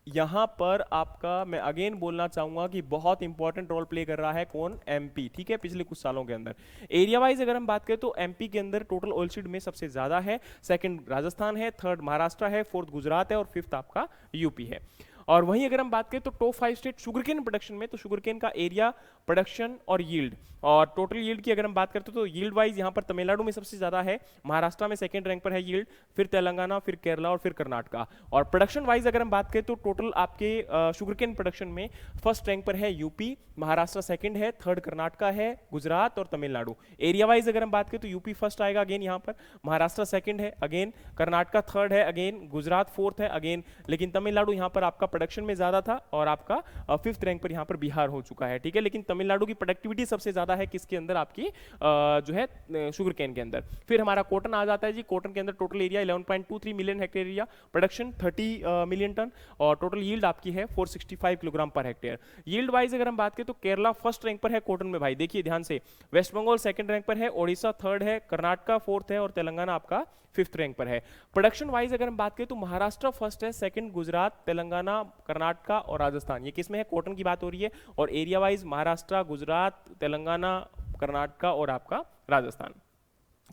यहां पर आपका मैं अगेन बोलना चाहूंगा कि बहुत इंपॉर्टेंट रोल प्ले कर रहा है कौन? एमपी, ठीक है, पिछले कुछ सालों के अंदर। एरिया वाइज अगर हम बात करें तो एमपी के अंदर टोटल ऑयल सीड में सबसे ज्यादा है, सेकंड राजस्थान है, थर्ड महाराष्ट्र है, फोर्थ गुजरात है और फिफ्थ आपका यूपी है। और वहीं अगर हम बात करें तो टॉप 5 स्टेट शुगरकेन प्रोडक्शन में, तो शुगरकेन का एरिया, प्रोडक्शन और यील्ड, और टोटल यील्ड की अगर हम बात करते हैं तो यील्ड वाइज यहां पर तमिलनाडु में सबसे ज्यादा है, महाराष्ट्र में सेकंड रैंक पर है यील्ड, फिर तेलंगाना, फिर केरला और फिर कर्नाटका। और प्रोडक्शन वाइज अगर हम बात करें तो टोटल आपके शुगरकेन प्रोडक्शन में फर्स्ट रैंक पर है यूपी, महाराष्ट्र सेकंड है, थर्ड कर्नाटका है, गुजरात और तमिलनाडु। एरिया वाइज अगर हम बात करें तो यूपी फर्स्ट आएगा अगेन यहां पर, महाराष्ट्र सेकंड है अगेन, कर्नाटका थर्ड है अगेन, गुजरात फोर्थ है अगेन, लेकिन तमिलनाडु यहां पर आपका प्रोडक्शन में ज्यादा था और आपका 5th रैंक पर यहाँ पर बिहार हो चुका है, ठीक है। लेकिन तमिलनाडु की प्रोडक्टिविटी सबसे ज्यादा है किसके अंदर, आपकी जो है शुगर केन के अंदर। फिर हमारा कॉटन आ जाता है जी। कॉटन के अंदर total area 11.23 million hectare area, production 30 million ton और टोटल यील्ड आपकी है 465 kilogram per hectare. Yield wise अगर हम बात करें तो केरला फर्स्ट रैंक पर है कॉटन में भाई, देखिए ध्यान से। वेस्ट बंगाल सेकंड रैंक पर है, ओडिशा थर्ड है, कर्नाटका फोर्थ है और तेलंगाना आपका 5th रैंक पर है। प्रोडक्शन वाइज अगर हम बात करें तो महाराष्ट्र फर्स्ट है, सेकंड गुजरात, तेलंगाना, कर्नाटका और राजस्थान, ये किसमें है, कॉटन की बात हो रही है। और एरिया वाइज महाराष्ट्र, गुजरात, तेलंगाना, कर्नाटका और आपका राजस्थान।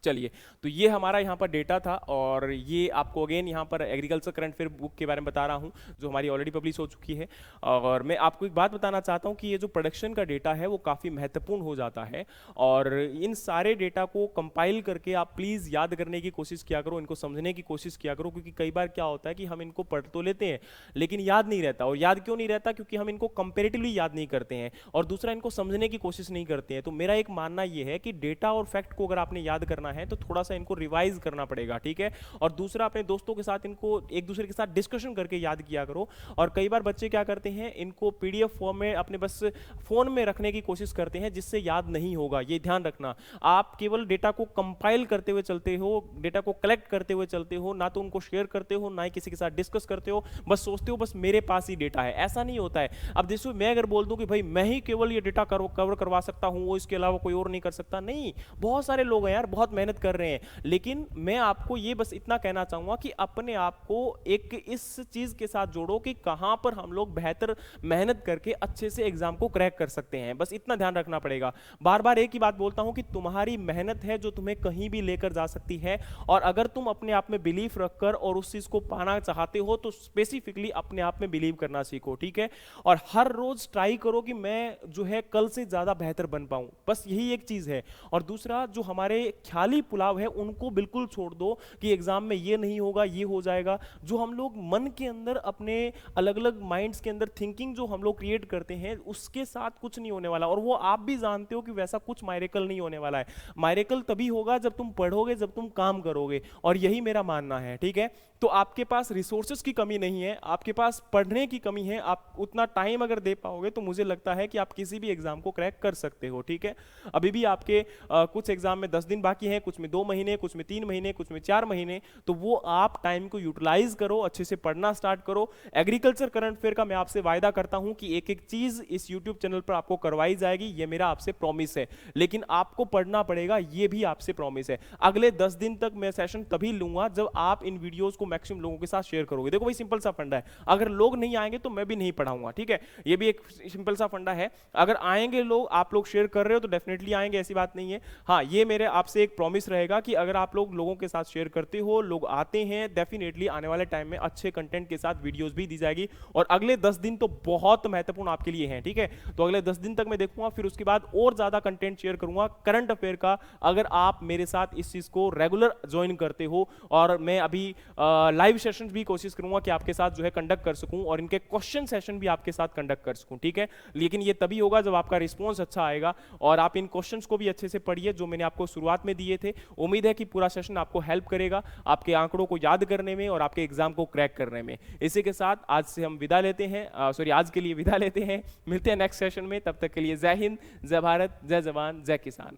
चलिए, तो ये हमारा यहाँ पर डेटा था और ये आपको अगेन यहाँ पर एग्रीकल्चर करंट अफेयर बुक के बारे में बता रहा हूँ जो हमारी ऑलरेडी पब्लिश हो चुकी है। और मैं आपको एक बात बताना चाहता हूँ कि ये जो प्रोडक्शन का डेटा है वो काफ़ी महत्वपूर्ण हो जाता है और इन सारे डेटा को कंपाइल करके आप प्लीज़ याद करने की कोशिश किया करो, इनको समझने की कोशिश किया करो, क्योंकि कई बार क्या होता है कि हम इनको पढ़ तो लेते हैं लेकिन याद नहीं रहता। और याद क्यों नहीं रहता, क्योंकि हम इनको कंपेरेटिवली याद नहीं करते हैं और दूसरा इनको समझने की कोशिश नहीं करते हैं। तो मेरा एक मानना ये है कि डेटा और फैक्ट को अगर आपने याद करना है तो थोड़ा सा इनको रिवाइज करना पड़ेगा, ठीक है। और दूसरा, अपने दोस्तों के साथ इनको एक दूसरे के साथ डिस्कशन करके याद किया करो। और कई बार बच्चे क्या करते हैं, इनको पीडीएफ फॉर्म में अपने बस फोन में रखने की कोशिश करते हैं जिससे याद नहीं होगा। ये ध्यान रखना, आप केवल डेटा को कंपाइल करते हुए चलते हो, डेटा को कलेक्ट करते हुए चलते हो, ना तो उनको शेयर करते हो ना ही किसी के साथ डिस्कस करते हो, बस सोचते हो बस मेरे पास ही डेटा है। ऐसा नहीं होता है। अब देखो, मैं अगर बोल दूं कि भाई मैं ही केवल ये डेटा कवर करवा सकता हूं, वो इसके अलावा कोई और नहीं कर सकता, नहीं, बहुत सारे लोग हैं यार, बहुत मेहनत कर रहे हैं। लेकिन मैं आपको ये बस इतना कहना चाहूंगा कि अपने आप को एक इस चीज के साथ जोड़ो कि कहां पर हम लोग बेहतर मेहनत करके अच्छे से एग्जाम को क्रैक कर सकते हैं, बस इतना ध्यान रखना पड़ेगा। बार बार एक ही बात बोलता हूं कि तुम्हारी मेहनत है जो तुम्हें कहीं भी लेकर जा सकती है। और अगर तुम अपने आप में बिलीव रखकर और उस चीज को पाना चाहते हो तो स्पेसिफिकली अपने आप में बिलीव करना सीखो, ठीक है। और हर रोज ट्राई करो कि मैं जो है कल से ज्यादा बेहतर बन पाऊं, बस यही एक चीज है। और दूसरा, जो हमारे ख्याली पुलाव है उनको बिल्कुल छोड़ दो कि एग्जाम में ये नहीं होगा, ये हो जाएगा। जो हम लोग मन के अंदर अपने अलग अलग माइंड्स के अंदर थिंकिंग जो हम लोग क्रिएट करते हैं उसके साथ कुछ नहीं होने वाला। और वो आप भी जानते हो कि वैसा कुछ मायरेकल नहीं होने वाला है। मायरेकल तभी होगा जब तुम पढ़ोगे, जब तुम काम करोगे, और यही मेरा मानना है, ठीक है। तो आपके पास रिसोर्सेज की कमी नहीं है, आपके पास पढ़ने की कमी है। आप उतना टाइम अगर दे पाओगे तो मुझे लगता है कि आप किसी भी एग्जाम को क्रैक कर सकते हो, ठीक है। अभी भी आपके कुछ एग्जाम में 10 दिन बाकी हैं, कुछ में 2 महीने, कुछ में 3 महीने, कुछ में 4 महीने। तो वो आप टाइम को यूटिलाइज करो, अच्छे से पढ़ना स्टार्ट करो। एग्रीकल्चर करंट अफेयर का मैं आपसे वायदा करता हूं कि एक एक चीज इस यूट्यूब चैनल पर आपको करवाई जाएगी, ये मेरा आपसे प्रॉमिस है। लेकिन आपको पढ़ना पड़ेगा, ये भी आपसे प्रॉमिस है। अगले 10 दिन तक मैं सेशन तभी लूंगा जब आप इन वीडियोस को मैक्सिमम लोगों के साथ शेयर करोगे। देखो भाई, सिंपल सा फंडा है, अगर लोग नहीं आएंगे तो मैं भी नहीं पढ़ाऊंगा, ठीक है। ये भी एक सिंपल सा फंडा है। अगर आएंगे लोग, आप लोग शेयर कर रहे हो तो डेफिनेटली आएंगे, ऐसी बात नहीं है। हाँ, ये मेरे आपसे एक प्रॉमिस रहेगा कि अगर आप लोगों के साथ शेयर करते हो, लोग आते हैं, डेफिनेटली आने वाले टाइम में अच्छे कंटेंट के साथ वीडियोस भी दी जाएगी। और अगले 10 दिन तो बहुत महत्वपूर्ण आपके लिए हैं, ठीक है। तो अगले 10 दिन तक मैं देखूंगा, फिर उसके बाद और ज्यादा कंटेंट शेयर करूंगा करंट अफेयर का, अगर आप मेरे साथ इस चीज को रेगुलर ज्वाइन करते हो। और मैं अभी लाइव सेशन भी कोशिश करूंगा कि आपके साथ जो है कंडक्ट कर सकूं और इनके क्वेश्चन सेशन भी आपके साथ कंडक्ट कर सकूं, ठीक है। लेकिन ये तभी होगा जब आपका रिस्पॉन्स अच्छा आएगा और आप इन क्वेश्चंस को भी अच्छे से पढ़िए जो मैंने आपको शुरुआत में दिए थे। उम्मीद है कि पूरा सेशन आपको हेल्प करेगा आपके आंकड़ों को याद करने में और आपके एग्जाम को क्रैक करने में। इसी के साथ आज से हम विदा लेते हैं, आज के लिए विदा लेते हैं। मिलते हैं नेक्स्ट सेशन में, तब तक के लिए जय हिंद, जय भारत, जय जवान, जय किसान।